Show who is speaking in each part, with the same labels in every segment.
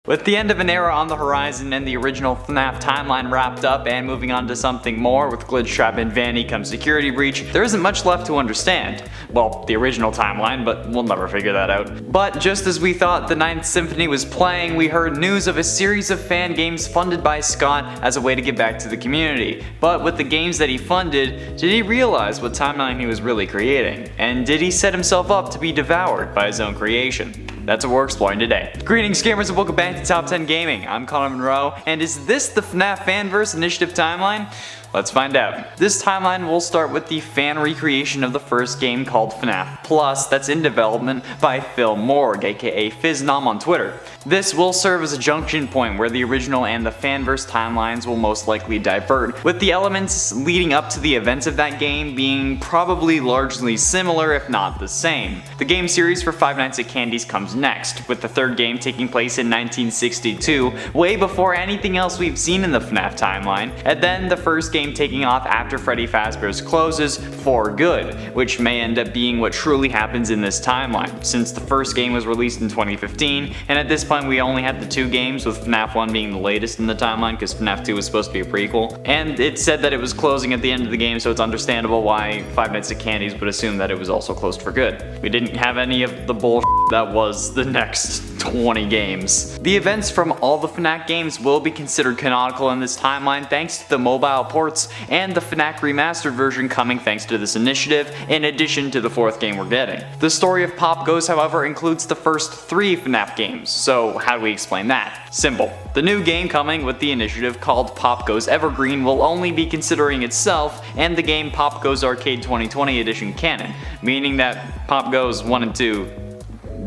Speaker 1: With the end of an era on the horizon and the original FNAF timeline wrapped up and moving on to something more with Glitch Trap and Vanny come Security Breach, there isn't much left to understand. Well, the original timeline, but we'll never figure that out. But just as we thought the Ninth Symphony was playing, we heard news of a series of fan games funded by Scott as a way to give back to the community. But with the games that he funded, did he realize what timeline he was really creating? And did he set himself up to be devoured by his own creation? That's what we're exploring today. Greetings gamers and welcome back to Top 10 Gaming. I'm Connor Monroe, and is this the FNAF Fanverse Initiative timeline? Let's find out. This timeline will start with the fan recreation of the first game called FNAF Plus that's in development by Phil Morg, aka Fiznom on Twitter. This will serve as a junction point where the original and the Fanverse timelines will most likely divert, with the elements leading up to the events of that game being probably largely similar if not the same. The game series for Five Nights at Candy's comes next, with the third game taking place in 1962, way before anything else we've seen in the FNAF timeline, and then the first game taking off after Freddy Fazbear's closes for good, which may end up being what truly happens in this timeline, since the first game was released in 2015, and at this point we only had the two games, with FNAF 1 being the latest in the timeline because FNAF 2 was supposed to be a prequel, and it said that it was closing at the end of the game, so it's understandable why Five Nights at Candy's would assume that it was also closed for good. We didn't have any of the bullshit that was the next 20 games. The events from all the FNAF games will be considered canonical in this timeline thanks to the mobile ports and the FNAF remastered version coming thanks to this initiative, in addition to the fourth game we're getting. The story of Pop Goes, however, includes the first 3 FNAF games, so how do we explain that? Simple. The new game coming with the initiative called Pop Goes Evergreen will only be considering itself and the game Pop Goes Arcade 2020 Edition canon, meaning that Pop Goes 1 and 2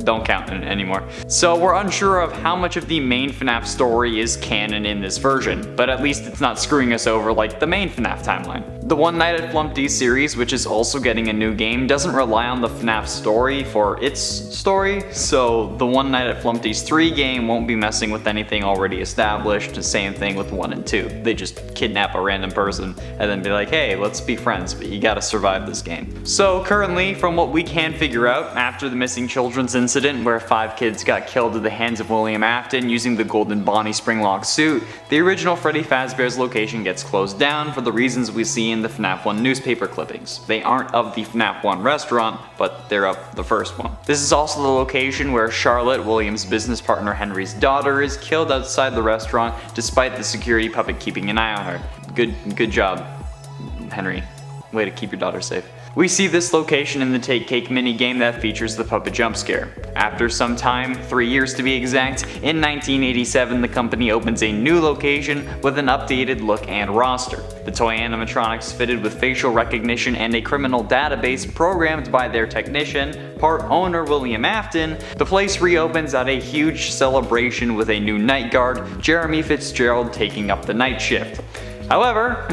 Speaker 1: don't count anymore. So we're unsure of how much of the main FNAF story is canon in this version, but at least it's not screwing us over like the main FNAF timeline. The One Night at Flumpty's series, which is also getting a new game, doesn't rely on the FNAF story for its story, so the One Night at Flumpty's 3 game won't be messing with anything already established. The same thing with 1 and 2. They just kidnap a random person and then be like, hey, let's be friends, but you gotta survive this game. So currently, from what we can figure out, after the missing children's incident where 5 kids got killed at the hands of William Afton using the Golden Bonnie Springlock suit, the original Freddy Fazbear's location gets closed down for the reasons we see in the FNAF 1 newspaper clippings. They aren't of the FNAF 1 restaurant, but they're of the first one. This is also the location where Charlotte, William's business partner Henry's daughter, is killed outside the restaurant despite the security puppet keeping an eye on her. Good job, Henry. Way to keep your daughter safe. We see this location in the Take Cake minigame that features the puppet jump scare. After some time, 3 years to be exact, in 1987 the company opens a new location with an updated look and roster. The toy animatronics fitted with facial recognition and a criminal database programmed by their technician, part owner William Afton. The place reopens at a huge celebration with a new night guard, Jeremy Fitzgerald, taking up the night shift. However,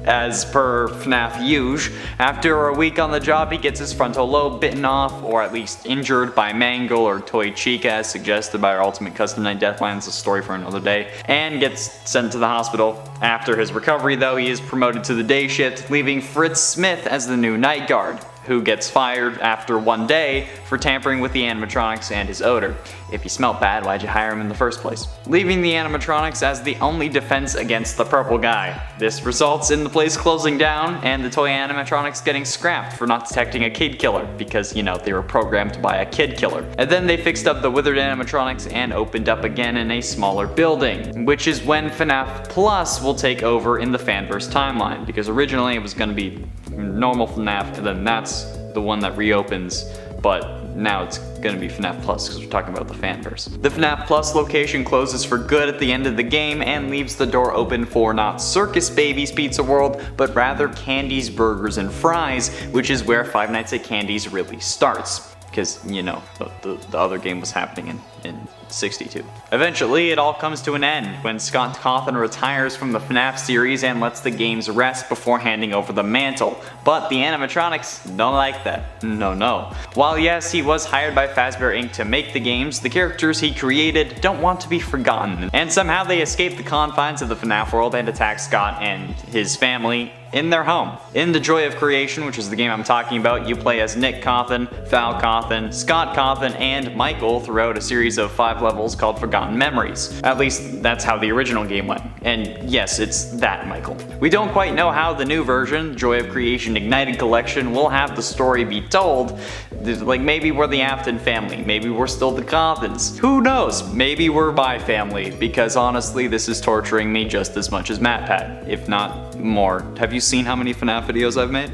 Speaker 1: as per FNAF usual, after a week on the job he gets his frontal lobe bitten off, or at least injured by Mangle or Toy Chica as suggested by our Ultimate Custom Night Deathline, it's a story for another day, and gets sent to the hospital. After his recovery though, he is promoted to the day shift, leaving Fritz Smith as the new night guard, who gets fired after 1 day for tampering with the animatronics and his odor. If he smelled bad, why'd you hire him in the first place? Leaving the animatronics as the only defense against the purple guy. This results in the place closing down and the toy animatronics getting scrapped for not detecting a kid killer, because, you know, they were programmed by a kid killer. And then they fixed up the withered animatronics and opened up again in a smaller building, which is when FNAF Plus will take over in the Fanverse timeline, because originally it was going to be normal FNAF, and then that's the one that reopens, but now it's gonna be FNAF Plus because we're talking about the Fanverse. The FNAF Plus location closes for good at the end of the game and leaves the door open for not Circus Baby's Pizza World, but rather Candy's Burgers and Fries, which is where Five Nights at Candy's really starts. Because, you know, the other game was happening in 62. Eventually, it all comes to an end when Scott Cawthon retires from the FNAF series and lets the games rest before handing over the mantle. But the animatronics don't like that. No. While yes, he was hired by Fazbear Inc. to make the games, the characters he created don't want to be forgotten. And somehow they escape the confines of the FNAF world and attack Scott and his family in their home. In The Joy of Creation, which is the game I'm talking about, you play as Nick Cawthon, Val Cawthon, Scott Cawthon, and Michael throughout a series series of 5 levels called Forgotten Memories. At least that's how the original game went. And yes, it's that, Michael. We don't quite know how the new version, Joy of Creation Ignited Collection, will have the story be told. Like, maybe we're the Afton family, maybe we're still the Cothans. Who knows? Maybe we're my family, because honestly this is torturing me just as much as MatPat, if not more. Have you seen how many FNAF videos I've made?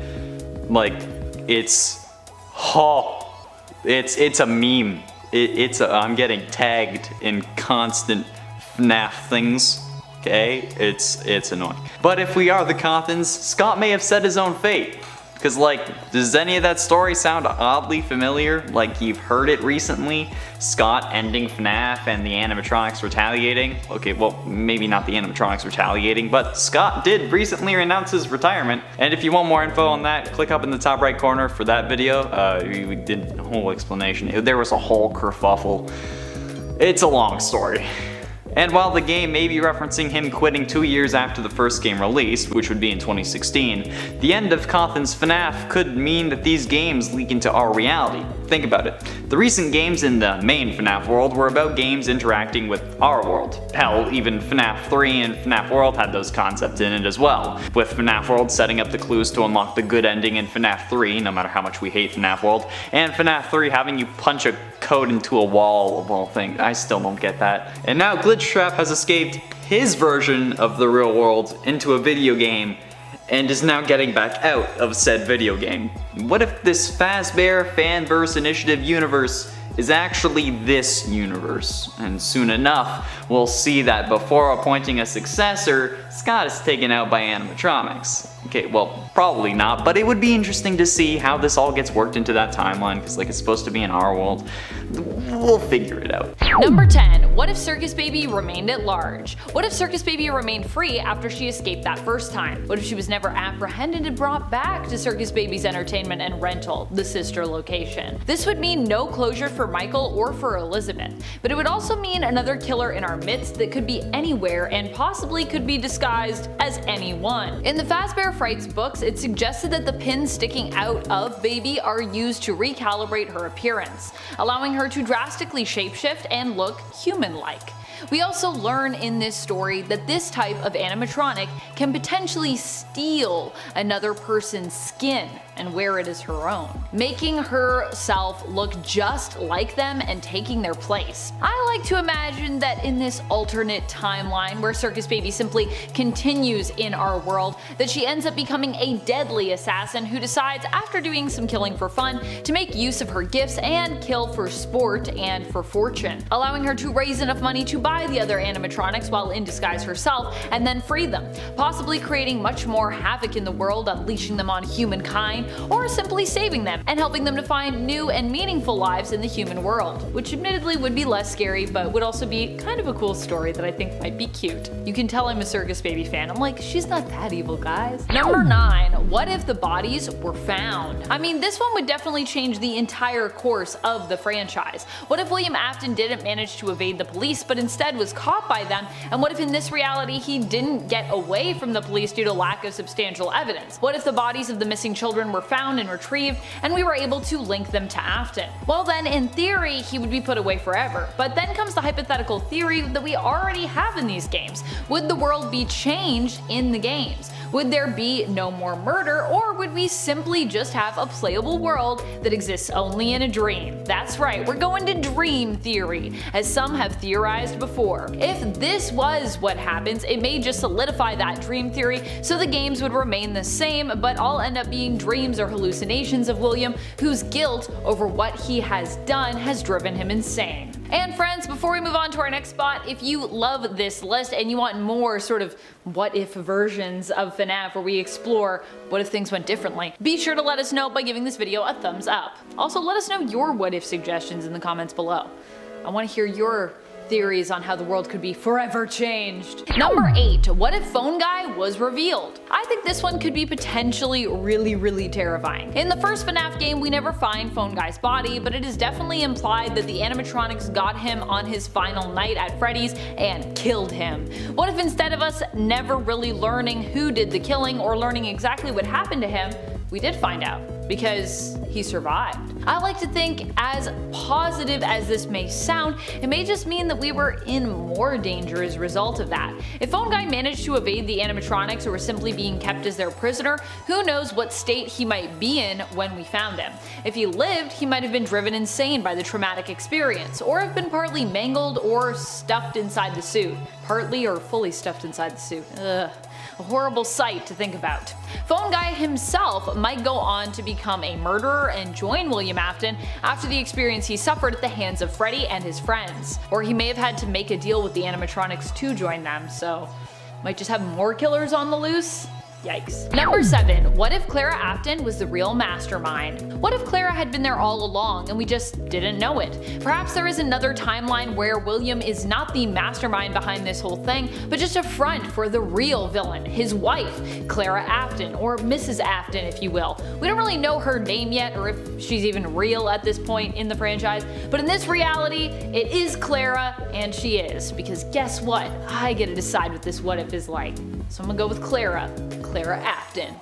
Speaker 1: Like, it's a meme. I'm getting tagged in constant FNAF things. Okay, it's annoying. But if we are the Cothans, Scott may have set his own fate. Cause like, does any of that story sound oddly familiar? Like you've heard it recently? Scott ending FNAF and the animatronics retaliating? Okay, well, maybe not the animatronics retaliating, but Scott did recently announce his retirement. And if you want more info on that, click up in the top right corner for that video. We did a whole explanation. There was a whole kerfuffle. It's a long story. And while the game may be referencing him quitting 2 years after the first game released, which would be in 2016, the end of Cothan's FNAF could mean that these games leak into our reality. Think about it. The recent games in the main FNAF world were about games interacting with our world. Hell, even FNAF 3 and FNAF World had those concepts in it as well, with FNAF World setting up the clues to unlock the good ending in FNAF 3, no matter how much we hate FNAF World, and FNAF 3 having you punch a code into a wall of all things. I still don't get that. And now Glitchtrap has escaped his version of the real world into a video game and is now getting back out of said video game. What if this Fazbear Fanverse Initiative universe is actually this universe? And soon enough, we'll see that before appointing a successor, Scott is taken out by animatronics. Okay, well, probably not, but it would be interesting to see how this all gets worked into that timeline, because like it's supposed to be in our world. We'll figure it out.
Speaker 2: Number 10. What if Circus Baby remained at large? What if Circus Baby remained free after she escaped that first time? What if she was never apprehended and brought back to Circus Baby's entertainment and rental, the sister location? This would mean no closure for Michael or for Elizabeth, but it would also mean another killer in our midst that could be anywhere and possibly could be disguised as anyone. In the Fazbear Frights books, it suggested that the pins sticking out of Baby are used to recalibrate her appearance, allowing her to drastically shapeshift and look human-like. We also learn in this story that this type of animatronic can potentially steal another person's skin and wear it as her own, making herself look just like them and taking their place. I like to imagine that in this alternate timeline where Circus Baby simply continues in our world, that she ends up becoming a deadly assassin who decides, after doing some killing for fun, to make use of her gifts and kill for sport and for fortune, allowing her to raise enough money to buy the other animatronics while in disguise herself and then free them, possibly creating much more havoc in the world, unleashing them on humankind, or simply saving them and helping them to find new and meaningful lives in the human world, which admittedly would be less scary but would also be kind of a cool story that I think might be cute. You can tell I'm a Circus Baby fan. I'm like, she's not that evil, guys. Number 9. What if the bodies were found? I mean, this one would definitely change the entire course of the franchise. What if William Afton didn't manage to evade the police but instead was caught by them? And what if in this reality he didn't get away from the police due to lack of substantial evidence? What if the bodies of the missing children were found and retrieved and we were able to link them to Afton? Well then, in theory, he would be put away forever. But then comes the hypothetical theory that we already have in these games. Would the world be changed in the games? Would there be no more murder, or would we simply just have a playable world that exists only in a dream? That's right, we're going to dream theory, as some have theorized before. If this was what happens, it may just solidify that dream theory, so the games would remain the same, but all end up being dreams or hallucinations of William, whose guilt over what he has done has driven him insane. And friends, before we move on to our next spot, if you love this list and you want more sort of what if versions of FNAF where we explore what if things went differently, be sure to let us know by giving this video a thumbs up. Also, let us know your what if suggestions in the comments below. I want to hear your theories on how the world could be forever changed. Number 8. What if Phone Guy was revealed? I think this one could be potentially really terrifying. In the first FNAF game, we never find Phone Guy's body, but it is definitely implied that the animatronics got him on his final night at Freddy's and killed him. What if instead of us never really learning who did the killing or learning exactly what happened to him, We did find out, because he survived. I like to think, as positive as this may sound, it may just mean that we were in more danger as a result of that. If Phone Guy managed to evade the animatronics or was simply being kept as their prisoner, who knows what state he might be in when we found him. If he lived, he might have been driven insane by the traumatic experience, or have been partly mangled or stuffed inside the suit. Partly or fully stuffed inside the suit. Ugh. A horrible sight to think about. Phone Guy himself might go on to become a murderer and join William Afton after the experience he suffered at the hands of Freddy and his friends. Or he may have had to make a deal with the animatronics to join them, so might just have more killers on the loose? Yikes. Number 7. What if Clara Afton was the real mastermind? What if Clara had been there all along and we just didn't know it? Perhaps there is another timeline where William is not the mastermind behind this whole thing, but just a front for the real villain, his wife, Clara Afton, or Mrs. Afton if you will. We don't really know her name yet, or if she's even real at this point in the franchise, but in this reality, it is Clara, and she is, because guess what? I get to decide what this what if is like. So I'm gonna go with Clara Afton.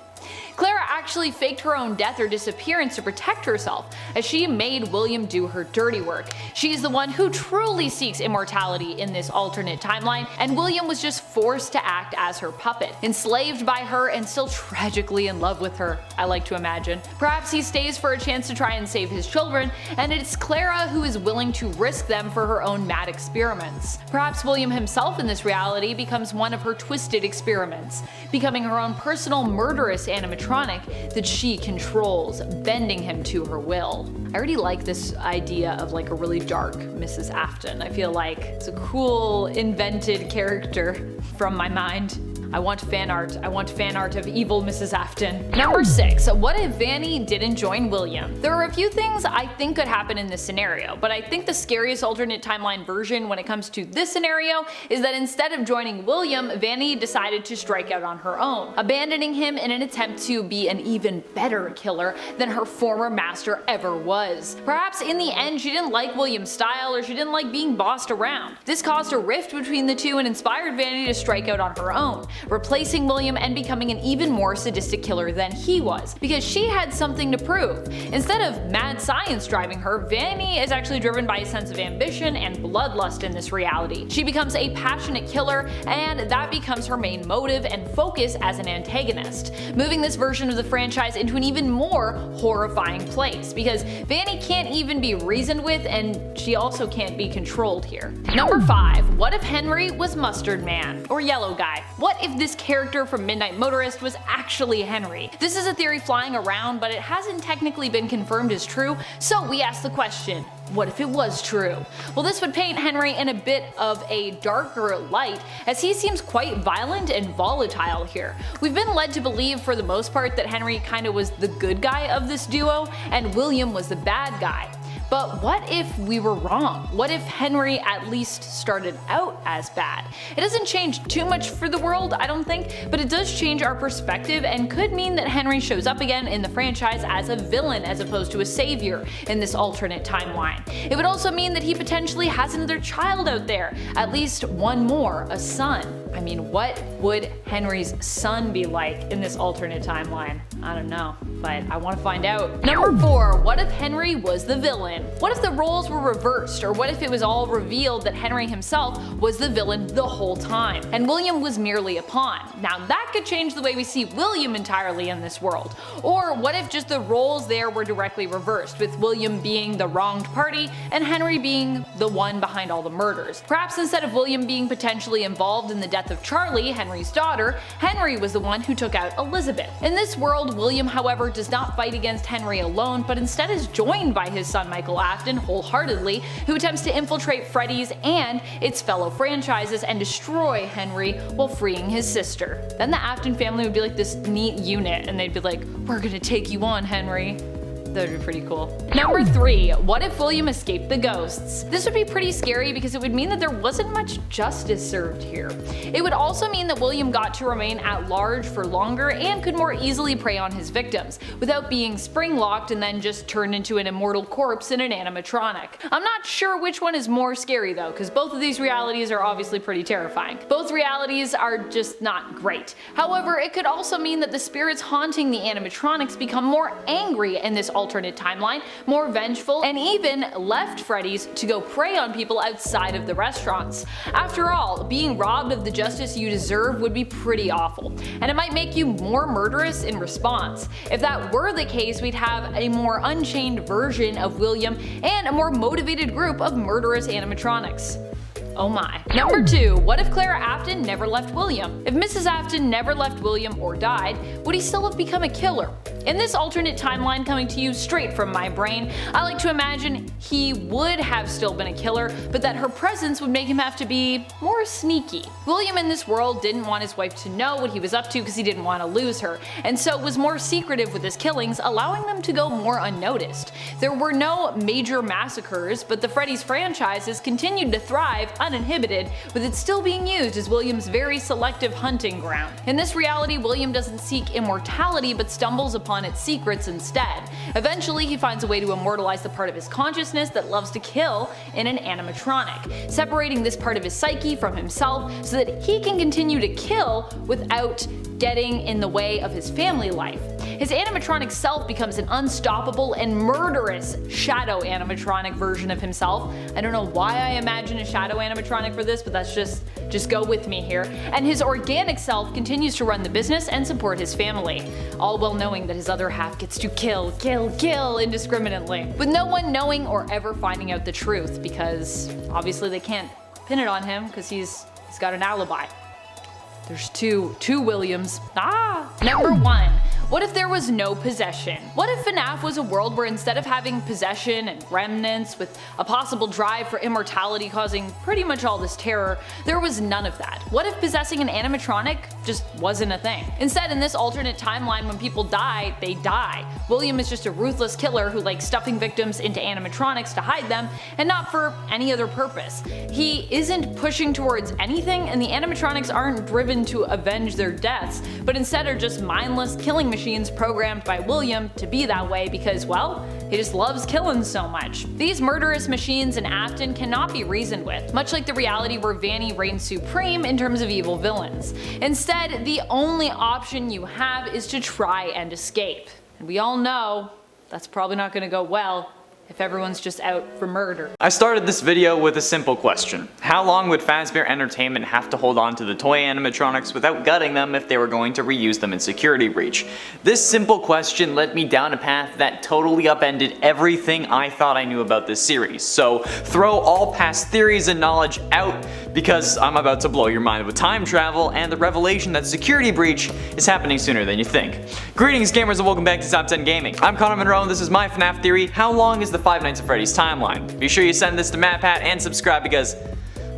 Speaker 2: Clara actually faked her own death or disappearance to protect herself, as she made William do her dirty work. She is the one who truly seeks immortality in this alternate timeline, and William was just forced to act as her puppet, enslaved by her and still tragically in love with her, I like to imagine. Perhaps he stays for a chance to try and save his children, and it's Clara who is willing to risk them for her own mad experiments. Perhaps William himself in this reality becomes one of her twisted experiments, becoming her own personal murderous animatronic that she controls, bending him to her will. I already like this idea of like a really dark Mrs. Afton. I feel like it's a cool, invented character from my mind. I want fan art. I want fan art of evil Mrs. Afton. Number 6. What if Vanny didn't join William? There are a few things I think could happen in this scenario, but I think the scariest alternate timeline version when it comes to this scenario is that instead of joining William, Vanny decided to strike out on her own, abandoning him in an attempt to be an even better killer than her former master ever was. Perhaps in the end she didn't like William's style, or she didn't like being bossed around. This caused a rift between the two and inspired Vanny to strike out on her own, replacing William and becoming an even more sadistic killer than he was, because she had something to prove. Instead of mad science driving her, Vanny is actually driven by a sense of ambition and bloodlust in this reality. She becomes a passionate killer, and that becomes her main motive and focus as an antagonist, moving this version of the franchise into an even more horrifying place, because Vanny can't even be reasoned with, and she also can't be controlled here. Number 5. What if Henry was Mustard Man, or Yellow Guy? What if this character from Midnight Motorist was actually Henry? This is a theory flying around, but it hasn't technically been confirmed as true, so we ask the question, what if it was true? Well, this would paint Henry in a bit of a darker light, as he seems quite violent and volatile here. We've been led to believe for the most part that Henry kinda was the good guy of this duo, and William was the bad guy. But what if we were wrong? What if Henry at least started out as bad? It doesn't change too much for the world, I don't think, but it does change our perspective and could mean that Henry shows up again in the franchise as a villain as opposed to a savior in this alternate timeline. It would also mean that he potentially has another child out there, at least one more, a son. I mean, what would Henry's son be like in this alternate timeline? I don't know, but I want to find out. Number 4. What if Henry was the villain? What if the roles were reversed, or what if it was all revealed that Henry himself was the villain the whole time, and William was merely a pawn? Now that could change the way we see William entirely in this world. Or what if just the roles there were directly reversed, with William being the wronged party and Henry being the one behind all the murders? Perhaps instead of William being potentially involved in the death of Charlie, Henry's daughter, Henry was the one who took out Elizabeth. In this world, William, however, does not fight against Henry alone, but instead is joined by his son Michael Afton wholeheartedly, who attempts to infiltrate Freddy's and its fellow franchises and destroy Henry while freeing his sister. Then the Afton family would be like this neat unit, and they'd be like, "We're gonna take you on, Henry." That would be pretty cool. Number 3. what if William escaped the ghosts? This would be pretty scary because it would mean that there wasn't much justice served here. It would also mean that William got to remain at large for longer and could more easily prey on his victims, without being spring-locked and then just turned into an immortal corpse in an animatronic. I'm not sure which one is more scary though, because both of these realities are obviously pretty terrifying. Both realities are just not great. However, it could also mean that the spirits haunting the animatronics become more angry in this alternate timeline, more vengeful, and even left Freddy's to go prey on people outside of the restaurants. After all, being robbed of the justice you deserve would be pretty awful, and it might make you more murderous in response. If that were the case, we'd have a more unchained version of William and a more motivated group of murderous animatronics. Oh my. Number 2. What if Clara Afton never left William? If Mrs. Afton never left William or died, would he still have become a killer? In this alternate timeline coming to you straight from my brain, I like to imagine he would have still been a killer, but that her presence would make him have to be more sneaky. William in this world didn't want his wife to know what he was up to because he didn't want to lose her, and so was more secretive with his killings, allowing them to go more unnoticed. There were no major massacres, but the Freddy's franchises continued to thrive uninhibited, with it still being used as William's very selective hunting ground. In this reality, William doesn't seek immortality but stumbles upon its secrets instead. Eventually, he finds a way to immortalize the part of his consciousness that loves to kill in an animatronic, separating this part of his psyche from himself so that he can continue to kill without getting in the way of his family life. His animatronic self becomes an unstoppable and murderous shadow animatronic version of himself. I don't know why I imagine a shadow animatronic for this, but that's just go with me here. And his organic self continues to run the business and support his family, all while knowing that his other half gets to kill indiscriminately, with no one knowing or ever finding out the truth, because obviously they can't pin it on him because he's got an alibi. There's two Williams. Number 1. What if there was no possession? What if FNAF was a world where instead of having possession and remnants with a possible drive for immortality causing pretty much all this terror, there was none of that? What if possessing an animatronic just wasn't a thing? Instead, in this alternate timeline, when people die, they die. William is just a ruthless killer who likes stuffing victims into animatronics to hide them, and not for any other purpose. He isn't pushing towards anything, and the animatronics aren't driven to avenge their deaths, but instead are just mindless killing machines programmed by William to be that way because, well, he just loves killing so much. These murderous machines in Afton cannot be reasoned with, much like the reality where Vanny reigns supreme in terms of evil villains. Instead, the only option you have is to try and escape. And we all know that's probably not going to go well if everyone's just out for murder.
Speaker 1: I started this video with a simple question. How long would Fazbear Entertainment have to hold on to the toy animatronics without gutting them if they were going to reuse them in Security Breach? This simple question led me down a path that totally upended everything I thought I knew about this series. So throw all past theories and knowledge out, because I'm about to blow your mind with time travel and the revelation that Security Breach is happening sooner than you think. Greetings gamers and welcome back to Top 10 Gaming. I'm Connor Monroe and this is my FNAF theory. How long is the Five Nights at Freddy's timeline? Be sure you send this to MatPat and subscribe because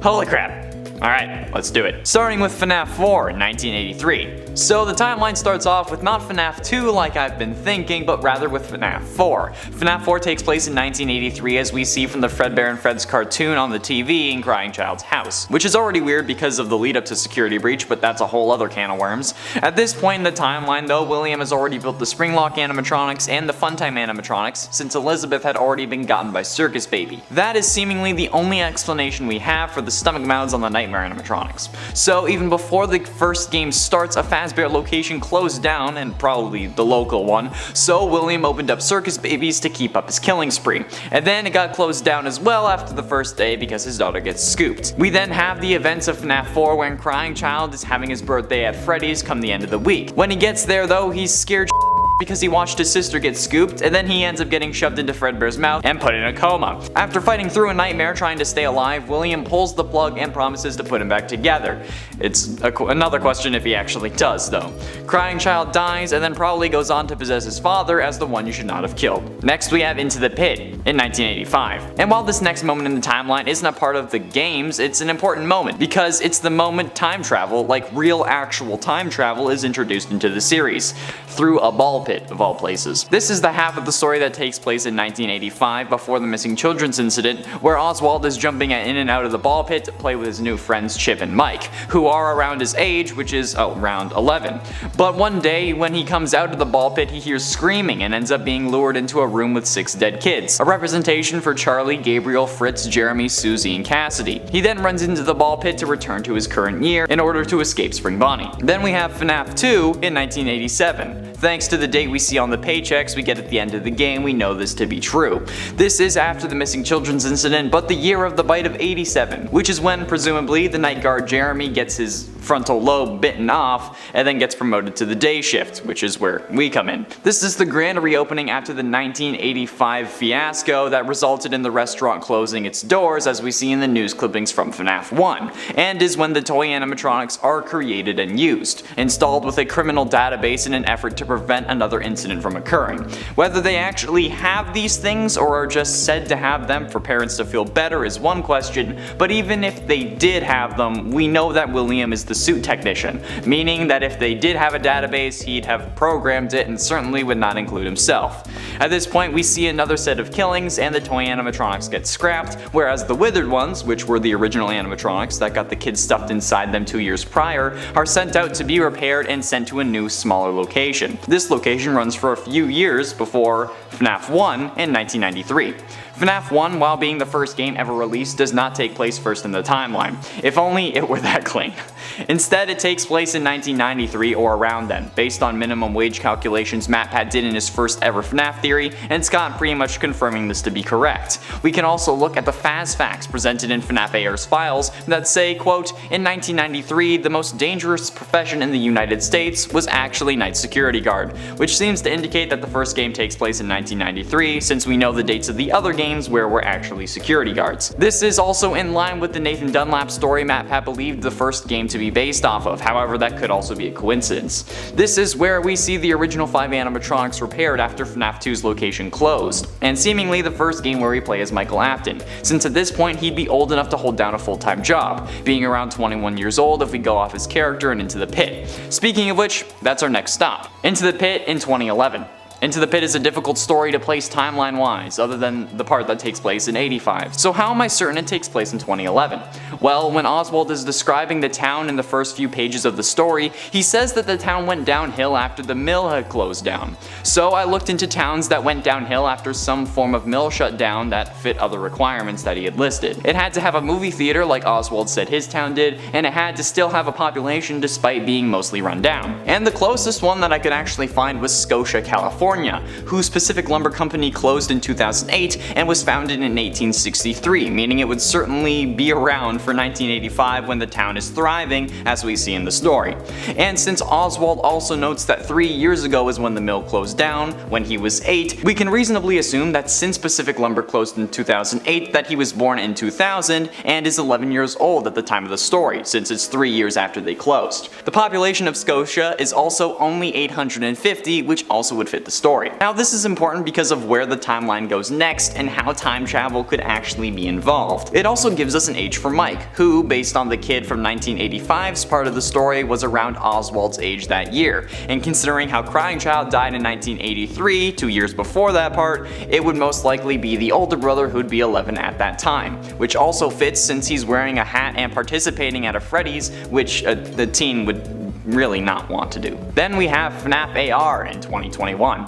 Speaker 1: holy crap. Alright, let's do it. Starting with FNAF 4 in 1983. So the timeline starts off with not FNAF 2 like I've been thinking, but rather with FNAF 4. FNAF 4 takes place in 1983 as we see from the Fredbear and Fred's cartoon on the TV in Crying Child's house, which is already weird because of the lead up to Security Breach, but that's a whole other can of worms. At this point in the timeline though, William has already built the Springlock animatronics and the Funtime animatronics since Elizabeth had already been gotten by Circus Baby. That is seemingly the only explanation we have for the stomach mounds on the Nightmare animatronics. So even before the first game starts, a Fazbear location closed down, and probably the local one, so William opened up Circus Babies to keep up his killing spree. And then it got closed down as well after the first day because his daughter gets scooped. We then have the events of FNAF 4 when Crying Child is having his birthday at Freddy's come the end of the week. When he gets there though, he's scared because he watched his sister get scooped, and then he ends up getting shoved into Fredbear's mouth and put in a coma. After fighting through a nightmare trying to stay alive, William pulls the plug and promises to put him back together. It's another question if he actually does though. Crying Child dies and then probably goes on to possess his father as the one you should not have killed. Next we have Into the Pit in 1985. And while this next moment in the timeline isn't a part of the games, it's an important moment because it's the moment time travel, like real actual time travel, is introduced into the series. Through a ball pit, of all places. This is the half of the story that takes place in 1985 before the missing children's incident, where Oswald is jumping in and out of the ball pit to play with his new friends Chip and Mike, who are around his age, which is around 11. But one day, when he comes out of the ball pit, he hears screaming and ends up being lured into a room with 6 dead kids, a representation for Charlie, Gabriel, Fritz, Jeremy, Susie, and Cassidy. He then runs into the ball pit to return to his current year in order to escape Spring Bonnie. Then we have FNAF 2 in 1987. Thanks to the date we see on the paychecks we get at the end of the game, we know this to be true. This is after the missing children's incident, but the year of the bite of 87, which is when, presumably, the night guard Jeremy gets his frontal lobe bitten off and then gets promoted to the day shift, which is where we come in. This is the grand reopening after the 1985 fiasco that resulted in the restaurant closing its doors, as we see in the news clippings from FNAF 1, and is when the toy animatronics are created and used, installed with a criminal database in an effort to prevent another incident from occurring. Whether they actually have these things or are just said to have them for parents to feel better is one question, but even if they did have them, we know that William is the suit technician, meaning that if they did have a database, he'd have programmed it and certainly would not include himself. At this point, we see another set of killings and the toy animatronics get scrapped, whereas the withered ones, which were the original animatronics that got the kids stuffed inside them 2 years prior, are sent out to be repaired and sent to a new, smaller location. This location runs for a few years before FNAF 1 in 1993. FNAF 1, while being the first game ever released, does not take place first in the timeline. If only it were that clean. Instead, it takes place in 1993 or around then, based on minimum wage calculations MatPat did in his first ever FNAF theory, and Scott pretty much confirming this to be correct. We can also look at the Faz facts presented in FNAF AR's files that say, quote, in 1993, the most dangerous profession in the United States was actually night security guard, which seems to indicate that the first game takes place in 1993, since we know the dates of the other games where we're actually security guards. This is also in line with the Nathan Dunlap story MatPat believed the first game to be based off of, however that could also be a coincidence. This is where we see the original 5 animatronics repaired after FNAF 2's location closed, and seemingly the first game where we play as Michael Apton, since at this point he'd be old enough to hold down a full-time job, being around 21 years old if we go off his character and Into the Pit. Speaking of which, that's our next stop. Into the Pit in 2011. Into the Pit is a difficult story to place timeline-wise, other than the part that takes place in 85. So how am I certain it takes place in 2011? Well, when Oswald is describing the town in the first few pages of the story, he says that the town went downhill after the mill had closed down. So I looked into towns that went downhill after some form of mill shut down that fit other requirements that he had listed. It had to have a movie theater like Oswald said his town did, and it had to still have a population despite being mostly run down. And the closest one that I could actually find was Scotia, California, whose Pacific Lumber Company closed in 2008 and was founded in 1863, meaning it would certainly be around for 1985 when the town is thriving, as we see in the story. And since Oswald also notes that 3 years ago is when the mill closed down, when he was 8, we can reasonably assume that since Pacific Lumber closed in 2008 that he was born in 2000 and is 11 years old at the time of the story, since it's 3 years after they closed. The population of Scotia is also only 850, which also would fit the story. Now this is important because of where the timeline goes next and how time travel could actually be involved. It also gives us an age for Mike, who, based on the kid from 1985's part of the story, was around Oswald's age that year, and considering how Crying Child died in 1983, 2 years before that part, it would most likely be the older brother who'd be 11 at that time, which also fits since he's wearing a hat and participating at a Freddy's, which the teen would really not want to do. Then we have FNAF AR in 2021.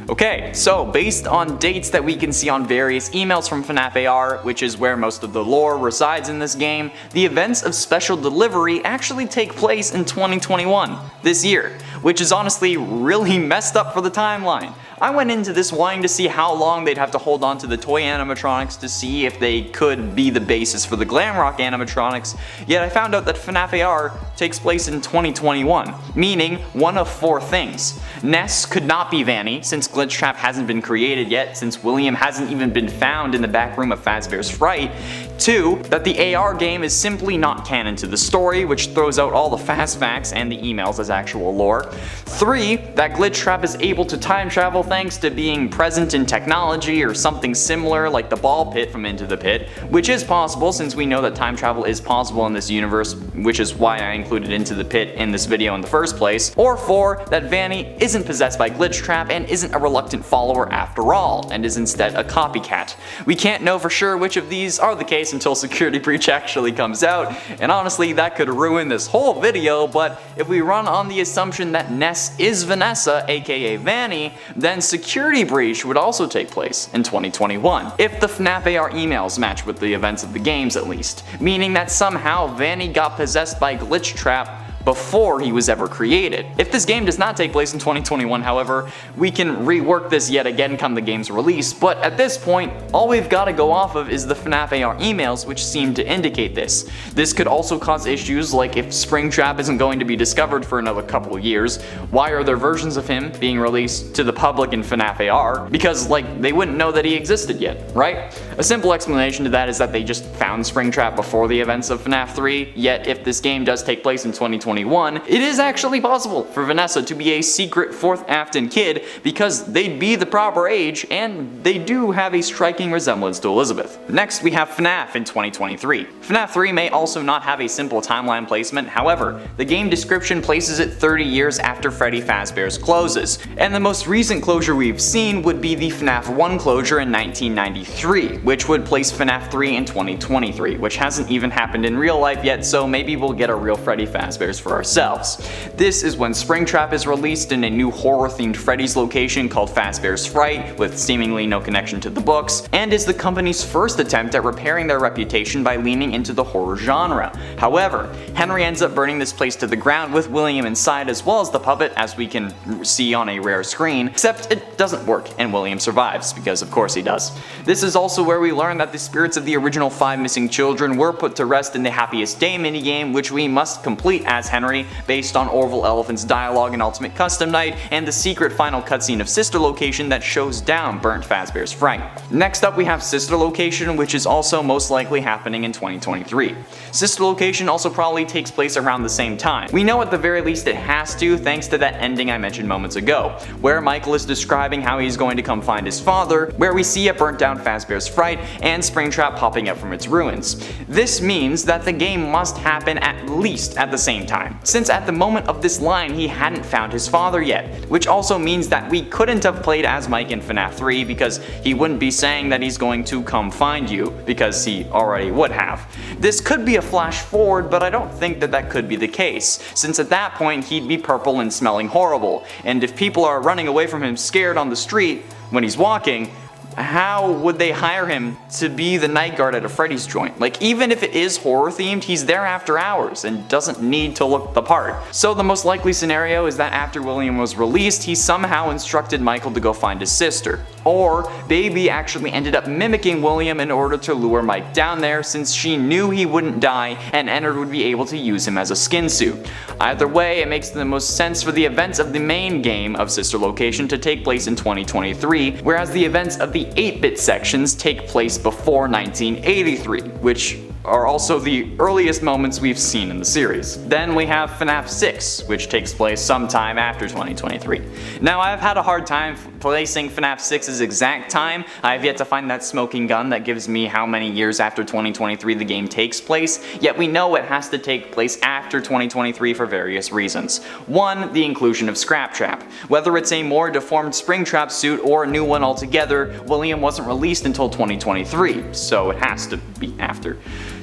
Speaker 1: Okay, so based on dates that we can see on various emails from FNAF AR, which is where most of the lore resides in this game, the events of Special Delivery actually take place in 2021, this year, which is honestly really messed up for the timeline. I went into this wanting to see how long they'd have to hold on to the toy animatronics to see if they could be the basis for the Glamrock animatronics, yet I found out that FNAF AR takes place in 2021, meaning one of 4 things. Ness could not be Vanny, since Glitch Trap hasn't been created yet, since William hasn't even been found in the back room of Fazbear's Fright. 2. That the AR game is simply not canon to the story, which throws out all the fast facts and the emails as actual lore. 3. That Glitch Trap is able to time travel thanks to being present in technology or something similar like the ball pit from Into the Pit, which is possible since we know that time travel is possible in this universe, which is why I included Into the Pit in this video in the first place. Or 4. That Vanny isn't possessed by Glitch Trap and isn't a reluctant follower after all, and is instead a copycat. We can't know for sure which of these are the case until Security Breach actually comes out, and honestly that could ruin this whole video, but if we run on the assumption that Ness is Vanessa, aka Vanny, then Security Breach would also take place in 2021. If the FNAF AR emails match with the events of the games at least, meaning that somehow Vanny got possessed by Glitch Trap before he was ever created. If this game does not take place in 2021, however, we can rework this yet again come the game's release, but at this point, all we've got to go off of is the FNAF AR emails, which seem to indicate this. This could also cause issues like if Springtrap isn't going to be discovered for another couple of years, why are there versions of him being released to the public in FNAF AR? Because like, they wouldn't know that he existed yet, right? A simple explanation to that is that they just found Springtrap before the events of FNAF 3, yet if this game does take place in 2021, it is actually possible for Vanessa to be a secret 4th Afton kid because they'd be the proper age and they do have a striking resemblance to Elizabeth. Next we have FNAF in 2023. FNAF 3 may also not have a simple timeline placement, however, the game description places it 30 years after Freddy Fazbear's closes, and the most recent closure we've seen would be the FNAF 1 closure in 1993, which would place FNAF 3 in 2023, which hasn't even happened in real life yet, so maybe we'll get a real Freddy Fazbear's for ourselves. This is when Springtrap is released in a new horror-themed Freddy's location called Fazbear's Fright, with seemingly no connection to the books, and is the company's first attempt at repairing their reputation by leaning into the horror genre. However, Henry ends up burning this place to the ground with William inside as well as the puppet, as we can see on a rare screen, except it doesn't work and William survives, because of course he does. This is also where we learn that the spirits of the original 5 missing children were put to rest in the Happiest Day minigame, which we must complete as Henry, based on Orville Elephant's dialogue in Ultimate Custom Night, and the secret final cutscene of Sister Location that shows down burnt Fazbear's Fright. Next up we have Sister Location, which is also most likely happening in 2023. Sister Location also probably takes place around the same time. We know at the very least it has to, thanks to that ending I mentioned moments ago, where Michael is describing how he's going to come find his father, where we see a burnt down Fazbear's Fright and Springtrap popping up from its ruins. This means that the game must happen at least at the same time, since at the moment of this line he hadn't found his father yet, which also means that we couldn't have played as Mike in FNAF 3 because he wouldn't be saying that he's going to come find you, because he already would have. This could be a flash forward, but I don't think that that could be the case, since at that point he'd be purple and smelling horrible, and if people are running away from him scared on the street when he's walking, how would they hire him to be the night guard at a Freddy's joint? Like, even if it is horror themed, he's there after hours and doesn't need to look the part. So the most likely scenario is that after William was released, he somehow instructed Michael to go find his sister. Or Baby actually ended up mimicking William in order to lure Mike down there, since she knew he wouldn't die and Ennard would be able to use him as a skin suit. Either way, it makes the most sense for the events of the main game of Sister Location to take place in 2023, whereas the events of the 8-bit sections take place before 1983, which are also the earliest moments we've seen in the series. Then we have FNAF 6, which takes place sometime after 2023. Now, I've had a hard time placing FNAF 6's exact time. I've yet to find that smoking gun that gives me how many years after 2023 the game takes place, yet we know it has to take place after 2023 for various reasons. One, the inclusion of Scraptrap. Whether it's a more deformed Springtrap suit or a new one altogether, William wasn't released until 2023, so it has to be after.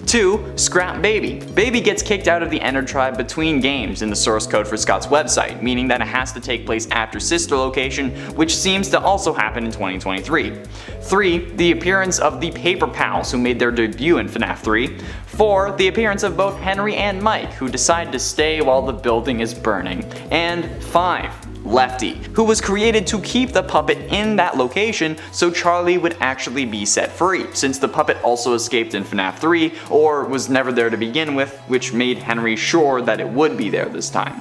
Speaker 1: 2. Scrap Baby. Baby gets kicked out of the Ennard tribe between games in the source code for Scott's website, meaning that it has to take place after Sister Location, which seems to also happen in 2023. 3. The appearance of the Paper Pals, who made their debut in FNAF 3. 4. The appearance of both Henry and Mike, who decide to stay while the building is burning. And 5. Lefty, who was created to keep the puppet in that location so Charlie would actually be set free, since the puppet also escaped in FNAF 3 or was never there to begin with, which made Henry sure that it would be there this time.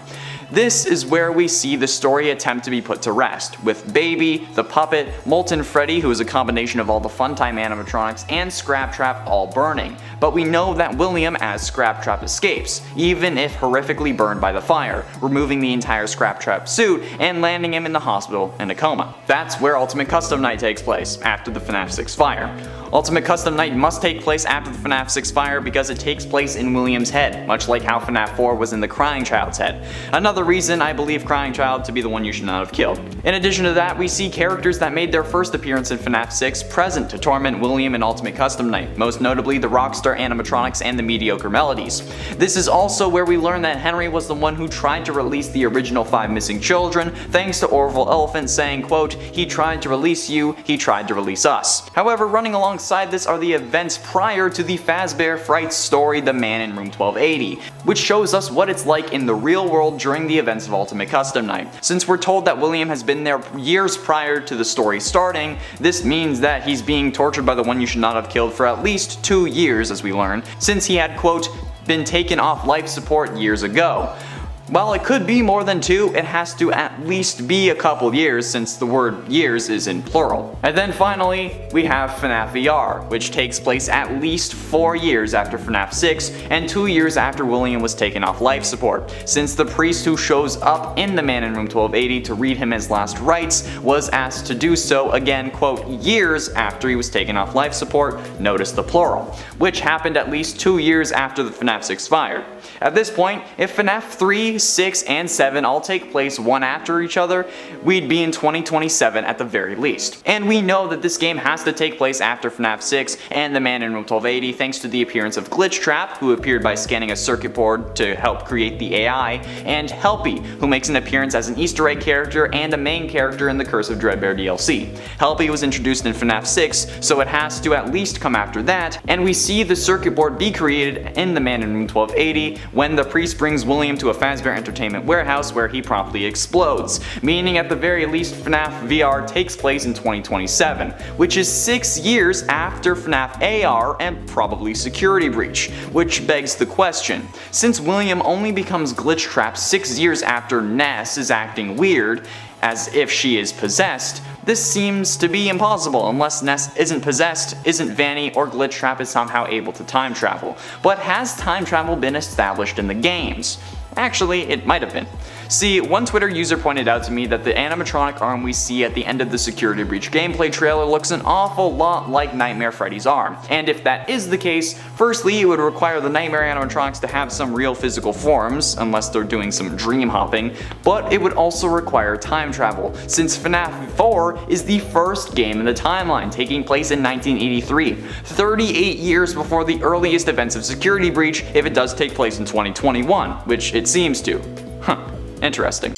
Speaker 1: This is where we see the story attempt to be put to rest, with Baby, the puppet, Molten Freddy, who is a combination of all the Funtime animatronics, and Scraptrap all burning. But we know that William as Scraptrap escapes, even if horrifically burned by the fire, removing the entire Scraptrap suit and landing him in the hospital in a coma. That's where Ultimate Custom Night takes place, after the FNAF 6 fire. Ultimate Custom Night must take place after the FNAF 6 fire because it takes place in William's head, much like how FNAF 4 was in the Crying Child's head. Another reason I believe Crying Child to be the one you should not have killed. In addition to that, we see characters that made their first appearance in FNAF 6 present to torment William in Ultimate Custom Night, most notably the Rockstar animatronics and the Mediocre Melodies. This is also where we learn that Henry was the one who tried to release the original 5 missing children, thanks to Orville Elephant saying, quote, "He tried to release you, he tried to release us." However, running alongside this are the events prior to the Fazbear Fright's story, The Man in Room 1280, which shows us what it's like in the real world during the events of Ultimate Custom Night. Since we're told that William has been there years prior to the story starting, this means that he's being tortured by the one you should not have killed for at least 2 years, as we learn, since he had, quote, been taken off life support years ago. While it could be more than 2, it has to at least be a couple years since the word years is in plural. And then finally, we have FNAF VR, which takes place at least 4 years after FNAF 6 and 2 years after William was taken off life support, since the priest who shows up in The Man in Room 1280 to read him his last rites was asked to do so again, quote, years after he was taken off life support, notice the plural, which happened at least 2 years after the FNAF 6 fire. At this point, if FNAF 3, 6, and 7 all take place one after each other, we'd be in 2027 at the very least. And we know that this game has to take place after FNAF 6 and The Man in Room 1280 thanks to the appearance of Glitchtrap, who appeared by scanning a circuit board to help create the AI, and Helpy, who makes an appearance as an Easter egg character and a main character in the Curse of Dreadbear DLC. Helpy was introduced in FNAF 6, so it has to at least come after that, and we see the circuit board be created in The Man in Room 1280 when the priest brings William to a Fazbear Entertainment warehouse where he promptly explodes, meaning at the very least FNAF VR takes place in 2027, which is 6 years after FNAF AR and probably Security Breach, which begs the question, since William only becomes Glitchtrap 6 years after Ness is acting weird, as if she is possessed, this seems to be impossible unless Ness isn't possessed, isn't Vanny, or Glitchtrap is somehow able to time travel. But has time travel been established in the games? Actually, it might have been. See, one Twitter user pointed out to me that the animatronic arm we see at the end of the Security Breach gameplay trailer looks an awful lot like Nightmare Freddy's arm. And if that is the case, firstly it would require the Nightmare animatronics to have some real physical forms, unless they're doing some dream hopping, but it would also require time travel, since FNAF 4 is the first game in the timeline, taking place in 1983, 38 years before the earliest events of Security Breach if it does take place in 2021, which it seems to. Huh. Interesting.